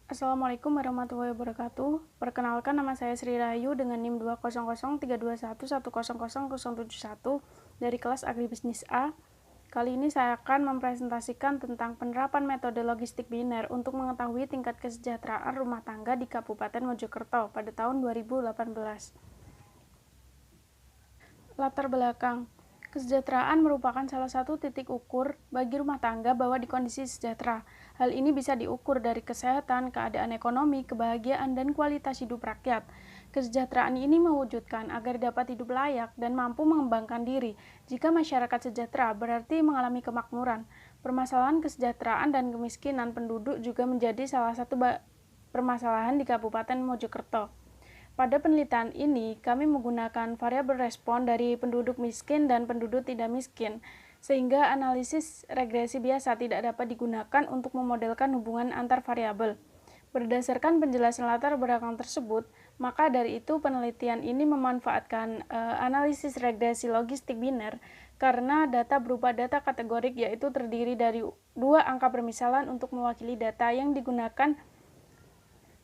Assalamualaikum warahmatullahi wabarakatuh. Perkenalkan, nama saya Sri Rahayu dengan NIM 2003221000071 dari kelas Agribisnis A. Kali ini saya akan mempresentasikan tentang penerapan metode logistik biner untuk mengetahui tingkat kesejahteraan rumah tangga di Kabupaten Mojokerto pada tahun 2018. Latar belakang. Kesejahteraan merupakan salah satu titik ukur bagi rumah tangga bahwa di kondisi sejahtera. Hal ini bisa diukur dari kesehatan, keadaan ekonomi, kebahagiaan, dan kualitas hidup rakyat. Kesejahteraan ini mewujudkan agar dapat hidup layak dan mampu mengembangkan diri. Jika masyarakat sejahtera, berarti mengalami kemakmuran. Permasalahan kesejahteraan dan kemiskinan penduduk juga menjadi salah satu permasalahan di Kabupaten Mojokerto. Pada penelitian ini, kami menggunakan variabel respon dari penduduk miskin dan penduduk tidak miskin, sehingga analisis regresi biasa tidak dapat digunakan untuk memodelkan hubungan antar variabel. Berdasarkan penjelasan latar belakang tersebut, maka dari itu penelitian ini memanfaatkan analisis regresi logistik biner karena data berupa data kategorik, yaitu terdiri dari dua angka permisalan untuk mewakili data yang digunakan.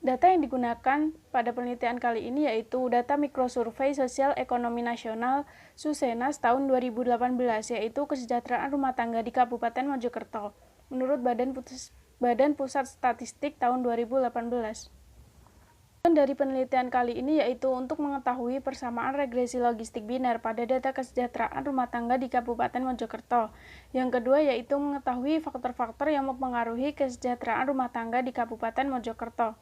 Data yang digunakan pada penelitian kali ini yaitu data mikrosurvei Sosial Ekonomi Nasional Susenas tahun 2018, yaitu kesejahteraan rumah tangga di Kabupaten Mojokerto, menurut Badan Pusat Statistik tahun 2018. Tujuan dari penelitian kali ini yaitu untuk mengetahui persamaan regresi logistik biner pada data kesejahteraan rumah tangga di Kabupaten Mojokerto. Yang kedua yaitu mengetahui faktor-faktor yang mempengaruhi kesejahteraan rumah tangga di Kabupaten Mojokerto.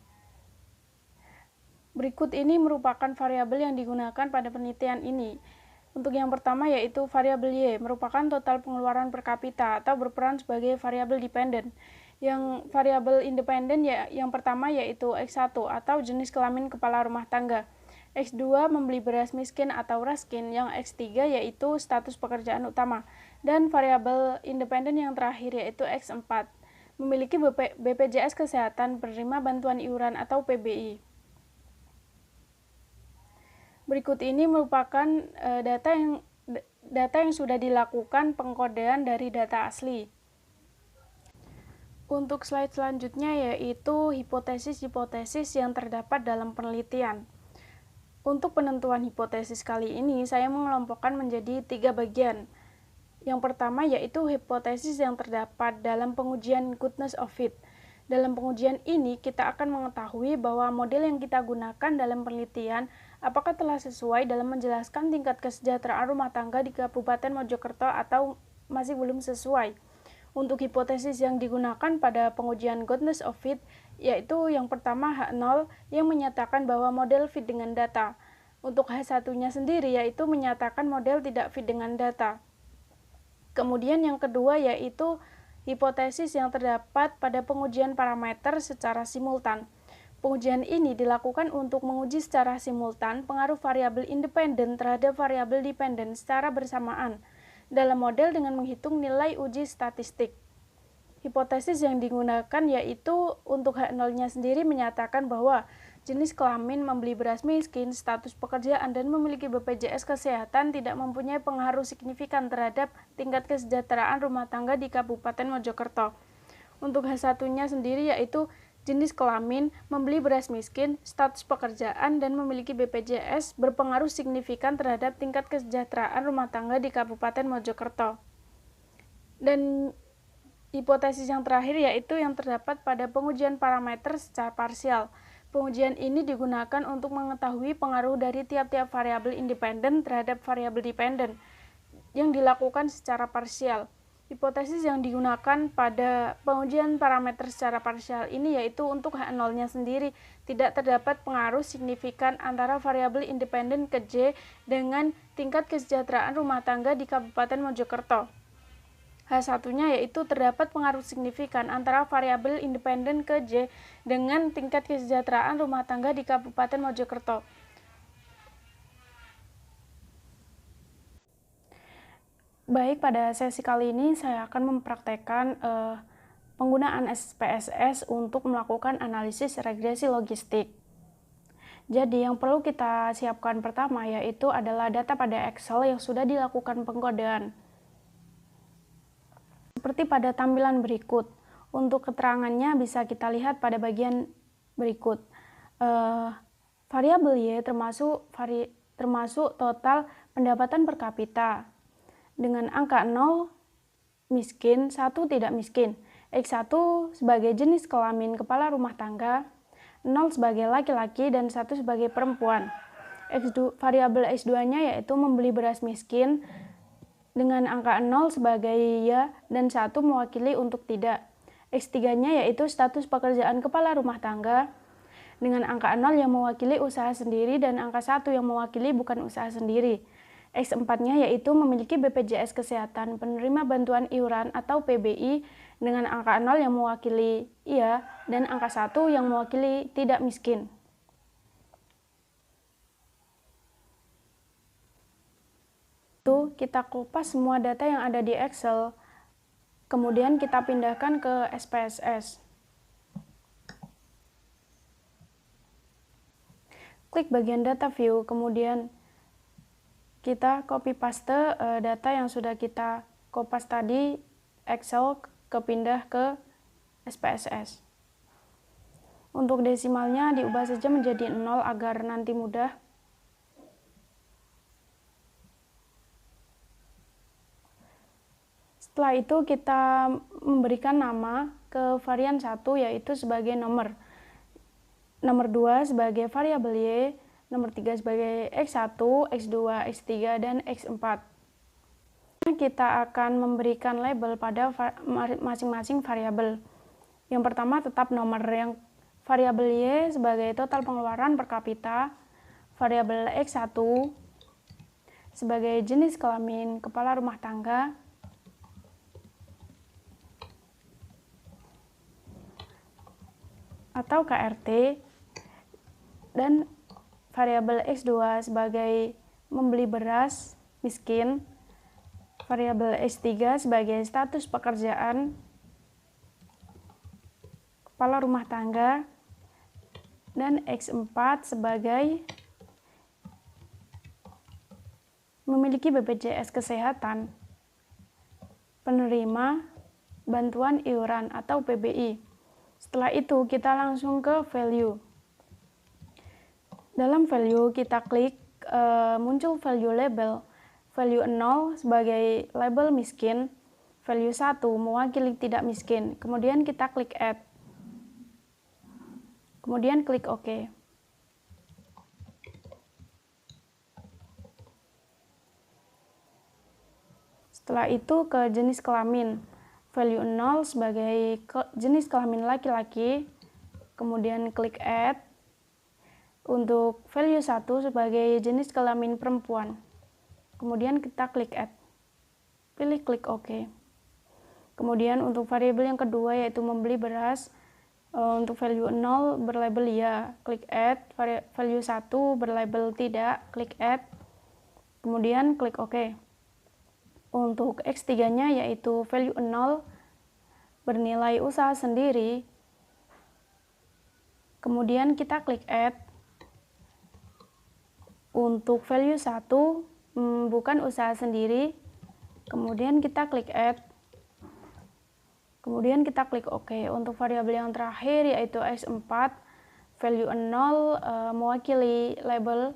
Berikut ini merupakan variabel yang digunakan pada penelitian ini. Untuk yang pertama yaitu variabel Y, merupakan total pengeluaran per kapita atau berperan sebagai variabel dependen. Yang variabel independen yang pertama yaitu X1 atau jenis kelamin kepala rumah tangga. X2 membeli beras miskin atau raskin, yang X3 yaitu status pekerjaan utama. Dan variabel independen yang terakhir yaitu X4, memiliki BPJS Kesehatan, penerima bantuan iuran atau PBI. Berikut ini merupakan data yang sudah dilakukan pengkodean dari data asli. Untuk slide selanjutnya yaitu hipotesis-hipotesis yang terdapat dalam penelitian. Untuk penentuan hipotesis kali ini, saya mengelompokkan menjadi 3 bagian. Yang pertama yaitu hipotesis yang terdapat dalam pengujian goodness of fit. Dalam pengujian ini, kita akan mengetahui bahwa model yang kita gunakan dalam penelitian apakah telah sesuai dalam menjelaskan tingkat kesejahteraan rumah tangga di Kabupaten Mojokerto atau masih belum sesuai. Untuk hipotesis yang digunakan pada pengujian goodness of fit, yaitu yang pertama H0 yang menyatakan bahwa model fit dengan data. Untuk H1-nya sendiri yaitu menyatakan model tidak fit dengan data. Kemudian yang kedua yaitu hipotesis yang terdapat pada pengujian parameter secara simultan. Pengujian ini dilakukan untuk menguji secara simultan pengaruh variabel independen terhadap variabel dependen secara bersamaan dalam model dengan menghitung nilai uji statistik. Hipotesis yang digunakan yaitu untuk H0-nya sendiri menyatakan bahwa jenis kelamin, membeli beras miskin, status pekerjaan, dan memiliki BPJS Kesehatan tidak mempunyai pengaruh signifikan terhadap tingkat kesejahteraan rumah tangga di Kabupaten Mojokerto. Untuk H1-nya sendiri yaitu jenis kelamin, membeli beras miskin, status pekerjaan, dan memiliki BPJS berpengaruh signifikan terhadap tingkat kesejahteraan rumah tangga di Kabupaten Mojokerto. Dan hipotesis yang terakhir yaitu yang terdapat pada pengujian parameter secara parsial. Pengujian ini digunakan untuk mengetahui pengaruh dari tiap-tiap variabel independen terhadap variabel dependen yang dilakukan secara parsial. Hipotesis yang digunakan pada pengujian parameter secara parsial ini yaitu untuk H0-nya sendiri tidak terdapat pengaruh signifikan antara variabel independen ke J dengan tingkat kesejahteraan rumah tangga di Kabupaten Mojokerto. H1-nya yaitu terdapat pengaruh signifikan antara variabel independen ke J dengan tingkat kesejahteraan rumah tangga di Kabupaten Mojokerto. Baik, pada sesi kali ini saya akan mempraktekkan penggunaan SPSS untuk melakukan analisis regresi logistik. Jadi yang perlu kita siapkan pertama yaitu adalah data pada Excel yang sudah dilakukan pengkodean. Seperti pada tampilan berikut. Untuk keterangannya bisa kita lihat pada bagian berikut. Variabel Y termasuk total pendapatan per kapita dengan angka 0 miskin, 1 tidak miskin. X1 sebagai jenis kelamin kepala rumah tangga, 0 sebagai laki-laki, dan 1 sebagai perempuan. Variabel X2-nya yaitu membeli beras miskin dengan angka 0 sebagai ya dan 1 mewakili untuk tidak. X3-nya yaitu status pekerjaan kepala rumah tangga dengan angka 0 yang mewakili usaha sendiri dan angka 1 yang mewakili bukan usaha sendiri. X4-nya yaitu memiliki BPJS Kesehatan penerima bantuan iuran atau PBI dengan angka 0 yang mewakili iya dan angka 1 yang mewakili tidak miskin. Itu kita kupas semua data yang ada di Excel, kemudian kita pindahkan ke SPSS. Klik bagian data view, kemudian kita copy paste data yang sudah kita kopas tadi Excel kepindah ke SPSS. Untuk desimalnya diubah saja menjadi 0 agar nanti mudah. Setelah itu kita memberikan nama ke varian 1 yaitu sebagai nomor 2 sebagai variabel Y, nomor 3 sebagai X1, X2, X3, dan X4. Kita akan memberikan label pada masing-masing variabel. Yang pertama tetap nomor, yang variabel Y sebagai total pengeluaran per kapita, variabel X1 sebagai jenis kelamin kepala rumah tangga, atau KRT, dan variabel X2 sebagai membeli beras miskin, variabel X3 sebagai status pekerjaan kepala rumah tangga, dan X4 sebagai memiliki BPJS Kesehatan penerima bantuan iuran atau PBI. Setelah itu kita langsung ke value. Dalam value kita klik muncul value label. Value 0 sebagai label miskin, value 1 mewakili tidak miskin. Kemudian kita klik add. Kemudian klik OK. Setelah itu ke jenis kelamin. Value 0 sebagai jenis kelamin laki-laki. Kemudian klik add. Untuk value 1 sebagai jenis kelamin perempuan. Kemudian kita klik add. Pilih klik OK. Kemudian untuk variabel yang kedua yaitu membeli beras, untuk value 0 berlabel ya, klik add. Value 1 berlabel tidak, klik add. Kemudian klik OK. Untuk X3-nya yaitu value 0 bernilai usaha sendiri. Kemudian kita klik add. Untuk value 1 bukan usaha sendiri. Kemudian kita klik add. Kemudian kita klik OK. Untuk variabel yang terakhir yaitu X4, value 0 mewakili label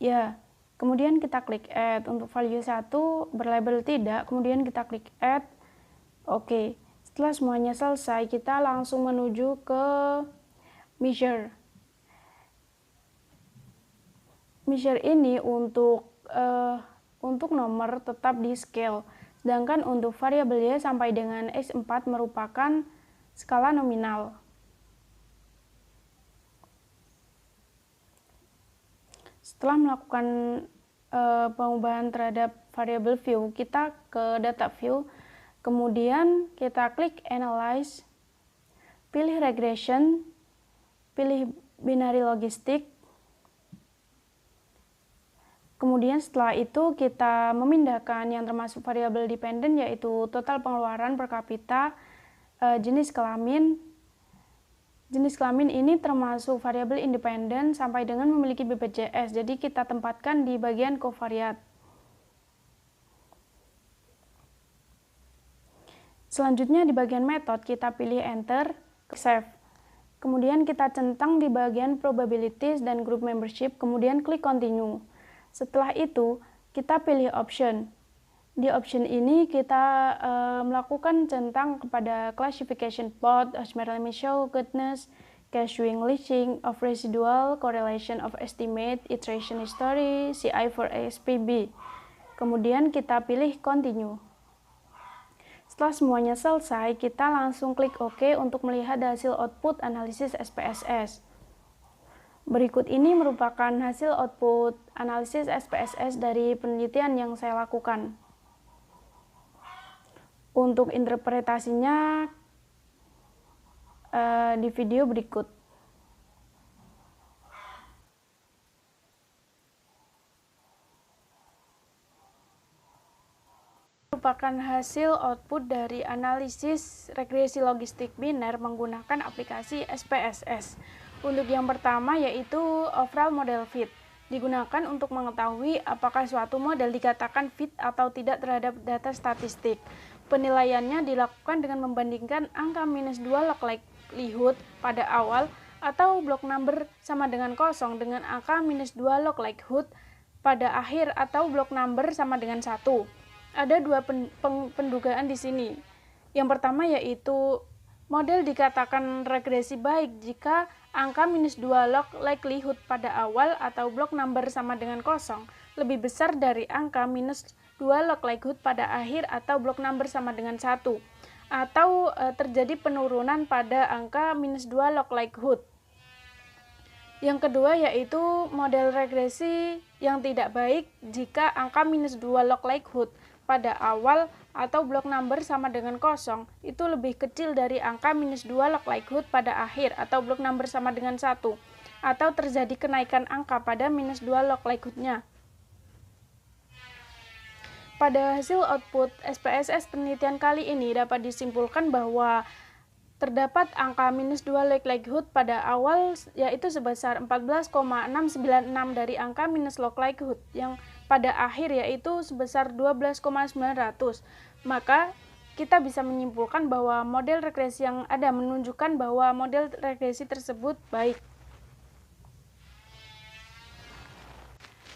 ya. Kemudian kita klik add. Untuk value 1 berlabel tidak, kemudian kita klik add. Oke. Setelah semuanya selesai, kita langsung menuju ke measure. Measure ini untuk nomor tetap di scale. Sedangkan untuk variabel Y sampai dengan X4 merupakan skala nominal. Setelah melakukan pengubahan terhadap variabel view, kita ke data view, kemudian kita klik analyze, pilih regression, pilih binary logistic. Kemudian setelah itu kita memindahkan yang termasuk variabel dependent yaitu total pengeluaran per kapita, jenis kelamin. Jenis kelamin ini termasuk variabel independen sampai dengan memiliki BPJS. Jadi kita tempatkan di bagian covariat. Selanjutnya di bagian method kita pilih enter, save. Kemudian kita centang di bagian probabilities dan group membership, kemudian klik continue. Setelah itu, kita pilih option. Di option ini kita melakukan centang kepada classification plot, Osmer-Lemieux goodness, Case-Wing leaching of residual, correlation of estimate, iteration history, CI for ASPB. Kemudian kita pilih continue. Setelah semuanya selesai, kita langsung klik OK untuk melihat hasil output analisis SPSS. Berikut ini merupakan hasil output analisis SPSS dari penelitian yang saya lakukan. Untuk interpretasinya di video berikut. Merupakan hasil output dari analisis regresi logistik biner menggunakan aplikasi SPSS. Untuk yang pertama yaitu overall model fit. Digunakan untuk mengetahui apakah suatu model dikatakan fit atau tidak terhadap data statistik. Penilaiannya dilakukan dengan membandingkan angka -2 log likelihood pada awal atau block number sama dengan 0 dengan angka -2 log likelihood pada akhir atau block number sama dengan 1. Ada dua pendugaan di sini. Yang pertama yaitu model dikatakan regresi baik jika angka -2 log likelihood pada awal atau block number sama dengan 0 lebih besar dari angka -2 log likelihood pada akhir atau block number sama dengan 1. Atau terjadi penurunan pada angka -2 log likelihood. Yang kedua yaitu model regresi yang tidak baik jika angka -2 log likelihood pada awal atau block number sama dengan 0 itu lebih kecil dari angka -2 log likelihood pada akhir atau block number sama dengan 1 atau terjadi kenaikan angka pada -2 log likelihood-nya. Pada hasil output SPSS penelitian kali ini dapat disimpulkan bahwa terdapat angka -2 log likelihood pada awal yaitu sebesar 14,696 dari angka log likelihood yang pada akhir yaitu sebesar 12,900. Maka kita bisa menyimpulkan bahwa model regresi yang ada menunjukkan bahwa model regresi tersebut baik.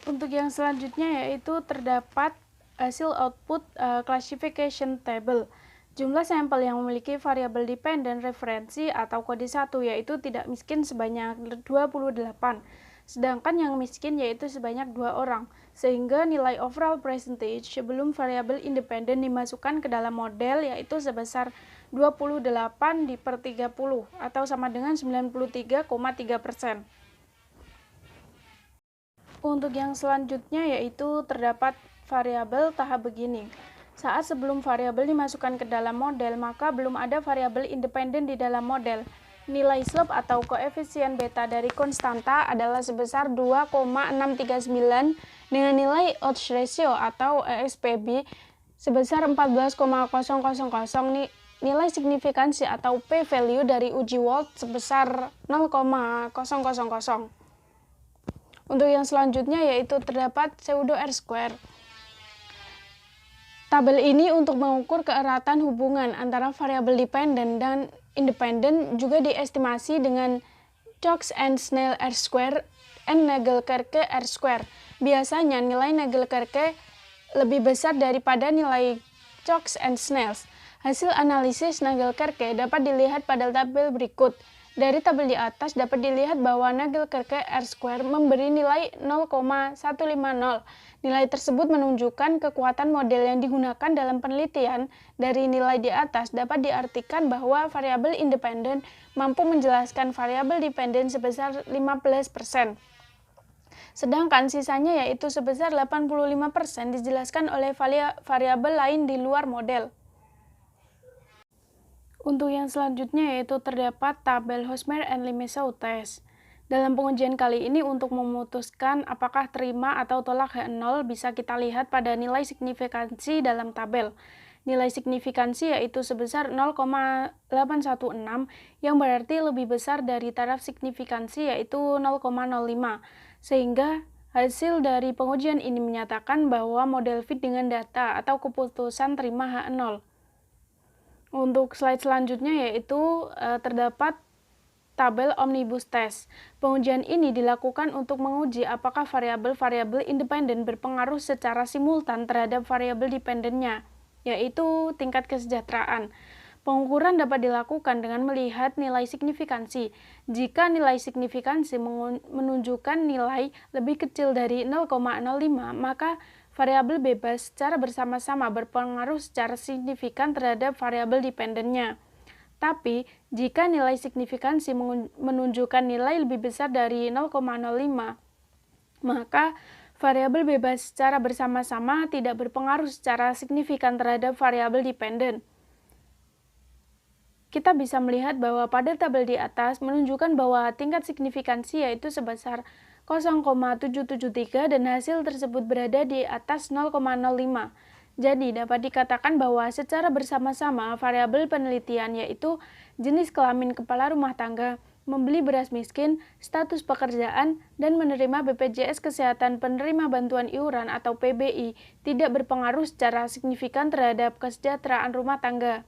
Untuk yang selanjutnya yaitu terdapat hasil output classification table. Jumlah sampel yang memiliki variabel dependent referensi atau kode 1 yaitu tidak miskin sebanyak 28. Sedangkan yang miskin yaitu sebanyak 2 orang, sehingga nilai overall percentage sebelum variabel independen dimasukkan ke dalam model yaitu sebesar 28/30 atau sama dengan 93,3%. Untuk yang selanjutnya yaitu terdapat variabel tahap beginning. Saat sebelum variabel dimasukkan ke dalam model, maka belum ada variabel independen di dalam model. Nilai slope atau koefisien beta dari konstanta adalah sebesar 2,639 dengan nilai odds ratio atau ESPB sebesar 14,000. Nilai signifikansi atau p-value dari uji Wald sebesar 0,000. Untuk yang selanjutnya yaitu terdapat pseudo R-square. Tabel ini untuk mengukur keeratan hubungan antara variabel dependent dan independen juga diestimasi dengan Cox and Snell R-square and Nagelkerke R-square. Biasanya nilai Nagelkerke lebih besar daripada nilai Cox and Snell. Hasil analisis Nagelkerke dapat dilihat pada tabel berikut. Dari tabel di atas dapat dilihat bahwa Nagelkerke R-square memberi nilai 0,150. Nilai tersebut menunjukkan kekuatan model yang digunakan dalam penelitian. Dari nilai di atas dapat diartikan bahwa variabel independen mampu menjelaskan variabel dependen sebesar 15%. Sedangkan sisanya yaitu sebesar 85% dijelaskan oleh variabel lain di luar model. Untuk yang selanjutnya yaitu terdapat tabel Hosmer and Lemieux test. Dalam pengujian kali ini untuk memutuskan apakah terima atau tolak H0 bisa kita lihat pada nilai signifikansi dalam tabel. Nilai signifikansi yaitu sebesar 0,816 yang berarti lebih besar dari taraf signifikansi yaitu 0,05. Sehingga hasil dari pengujian ini menyatakan bahwa model fit dengan data atau keputusan terima H0. Untuk slide selanjutnya yaitu terdapat tabel omnibus test. Pengujian ini dilakukan untuk menguji apakah variabel-variabel independen berpengaruh secara simultan terhadap variabel dependennya, yaitu tingkat kesejahteraan. Pengukuran dapat dilakukan dengan melihat nilai signifikansi. Jika nilai signifikansi menunjukkan nilai lebih kecil dari 0,05, maka variabel bebas secara bersama-sama berpengaruh secara signifikan terhadap variabel dependennya. Tapi, jika nilai signifikansi menunjukkan nilai lebih besar dari 0,05, maka variabel bebas secara bersama-sama tidak berpengaruh secara signifikan terhadap variabel dependen. Kita bisa melihat bahwa pada tabel di atas menunjukkan bahwa tingkat signifikansi yaitu sebesar 0,773 dan hasil tersebut berada di atas 0,05. Jadi, dapat dikatakan bahwa secara bersama-sama variabel penelitian yaitu jenis kelamin kepala rumah tangga, membeli beras miskin, status pekerjaan, dan menerima BPJS Kesehatan penerima bantuan iuran atau PBI tidak berpengaruh secara signifikan terhadap kesejahteraan rumah tangga.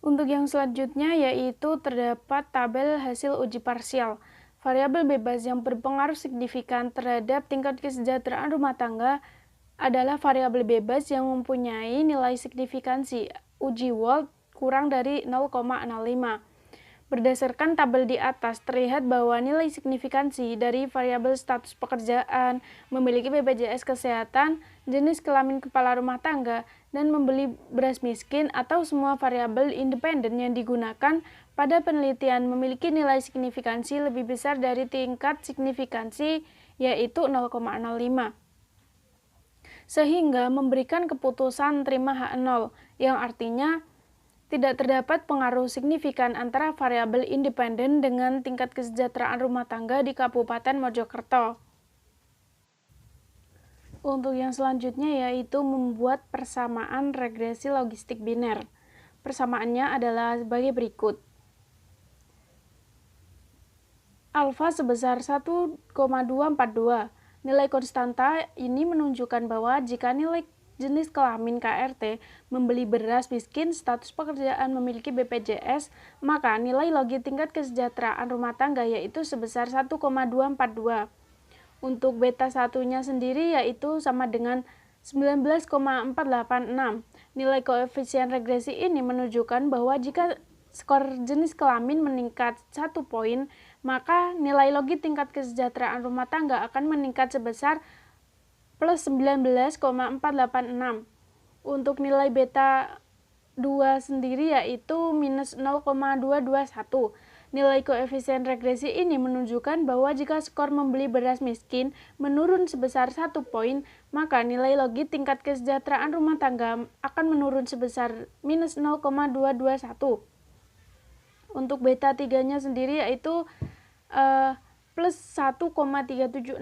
Untuk yang selanjutnya yaitu terdapat tabel hasil uji parsial. Variabel bebas yang berpengaruh signifikan terhadap tingkat kesejahteraan rumah tangga adalah variabel bebas yang mempunyai nilai signifikansi uji Wald kurang dari 0,05. Berdasarkan tabel di atas, terlihat bahwa nilai signifikansi dari variabel status pekerjaan, memiliki BPJS Kesehatan, jenis kelamin kepala rumah tangga, dan membeli beras miskin atau semua variabel independen yang digunakan pada penelitian memiliki nilai signifikansi lebih besar dari tingkat signifikansi yaitu 0,05. Sehingga memberikan keputusan terima H0, yang artinya tidak terdapat pengaruh signifikan antara variabel independen dengan tingkat kesejahteraan rumah tangga di Kabupaten Mojokerto. Untuk yang selanjutnya yaitu membuat persamaan regresi logistik biner. Persamaannya adalah sebagai berikut. Alfa sebesar 1,242. Nilai konstanta ini menunjukkan bahwa jika nilai jenis kelamin KRT, membeli beras miskin, status pekerjaan, memiliki BPJS, maka nilai logi tingkat kesejahteraan rumah tangga yaitu sebesar 1,242. Untuk beta 1-nya sendiri yaitu sama dengan 19,486. Nilai koefisien regresi ini menunjukkan bahwa jika skor jenis kelamin meningkat 1 poin, maka nilai logi tingkat kesejahteraan rumah tangga akan meningkat sebesar plus 19,486. Untuk nilai beta 2 sendiri yaitu minus 0,221. Nilai koefisien regresi ini menunjukkan bahwa jika skor membeli beras miskin menurun sebesar 1 poin, maka nilai logi tingkat kesejahteraan rumah tangga akan menurun sebesar minus 0,221. Untuk beta 3-nya sendiri yaitu plus 1,376.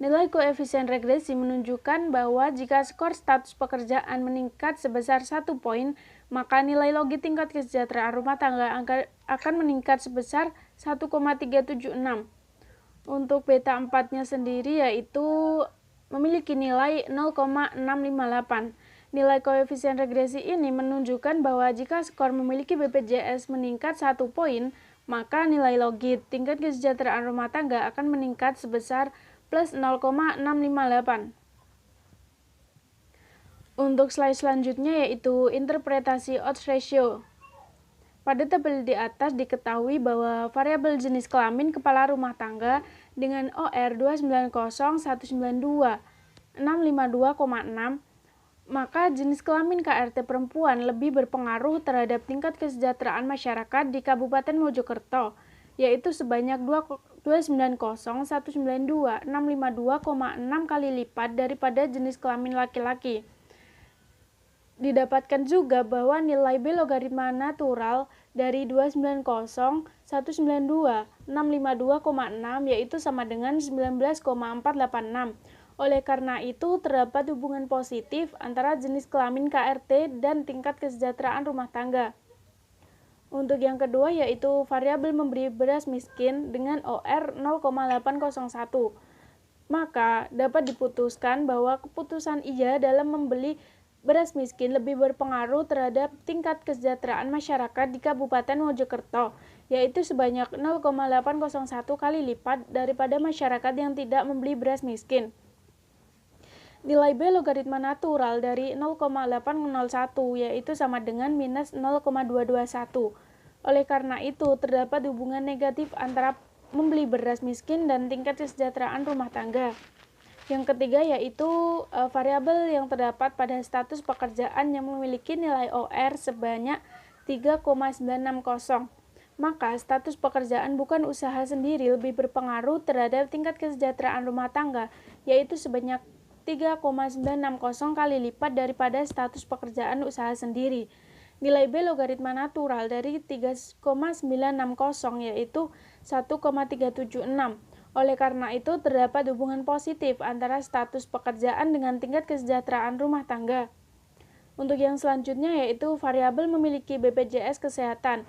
Nilai koefisien regresi menunjukkan bahwa jika skor status pekerjaan meningkat sebesar 1 poin, maka nilai logi tingkat kesejahteraan rumah tangga akan meningkat sebesar 1,376. Untuk beta 4-nya sendiri yaitu memiliki nilai 0,658. Nilai koefisien regresi ini menunjukkan bahwa jika skor memiliki BPJS meningkat 1 poin, maka nilai logi tingkat kesejahteraan rumah tangga akan meningkat sebesar plus 0,658. Untuk slide selanjutnya yaitu interpretasi odds ratio. Pada tabel di atas diketahui bahwa variabel jenis kelamin kepala rumah tangga dengan OR 290,192,652,6, maka jenis kelamin KRT perempuan lebih berpengaruh terhadap tingkat kesejahteraan masyarakat di Kabupaten Mojokerto, yaitu sebanyak 290,192,652,6 kali lipat daripada jenis kelamin laki-laki. Didapatkan juga bahwa nilai B logaritma natural dari 290,192,652,6 yaitu sama dengan 19,486. Oleh karena itu, terdapat hubungan positif antara jenis kelamin KRT dan tingkat kesejahteraan rumah tangga. Untuk yang kedua yaitu variabel membeli beras miskin dengan OR 0,801. Maka dapat diputuskan bahwa keputusan iya dalam membeli beras miskin lebih berpengaruh terhadap tingkat kesejahteraan masyarakat di Kabupaten Mojokerto, yaitu sebanyak 0,801 kali lipat daripada masyarakat yang tidak membeli beras miskin. Nilai B logaritma natural dari 0,801 yaitu sama dengan minus 0,221. Oleh karena itu, terdapat hubungan negatif antara membeli beras miskin dan tingkat kesejahteraan rumah tangga. Yang ketiga yaitu variabel yang terdapat pada status pekerjaan yang memiliki nilai OR sebanyak 3,960. Maka status pekerjaan bukan usaha sendiri lebih berpengaruh terhadap tingkat kesejahteraan rumah tangga, yaitu sebanyak 3,960 kali lipat daripada status pekerjaan usaha sendiri. Nilai B logaritma natural dari 3,960 yaitu 1,376. Oleh karena itu, terdapat hubungan positif antara status pekerjaan dengan tingkat kesejahteraan rumah tangga. Untuk yang selanjutnya yaitu variabel memiliki BPJS Kesehatan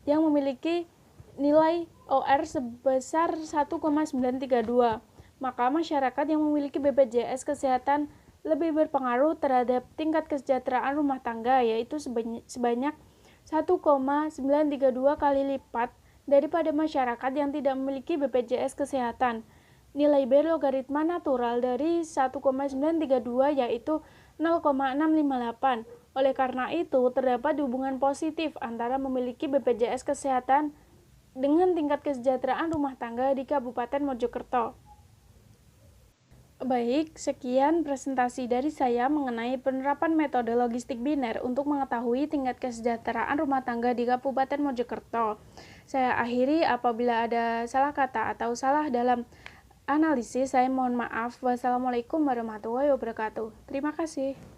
yang memiliki nilai OR sebesar 1,932. Maka masyarakat yang memiliki BPJS Kesehatan lebih berpengaruh terhadap tingkat kesejahteraan rumah tangga, yaitu sebanyak 1,932 kali lipat daripada masyarakat yang tidak memiliki BPJS Kesehatan. Nilai B logaritma natural dari 1,932 yaitu 0,658. Oleh karena itu, terdapat hubungan positif antara memiliki BPJS Kesehatan dengan tingkat kesejahteraan rumah tangga di Kabupaten Mojokerto. Baik, sekian presentasi dari saya mengenai penerapan metode logistik biner untuk mengetahui tingkat kesejahteraan rumah tangga di Kabupaten Mojokerto. Saya akhiri, apabila ada salah kata atau salah dalam analisis, saya mohon maaf. Wassalamualaikum warahmatullahi wabarakatuh. Terima kasih.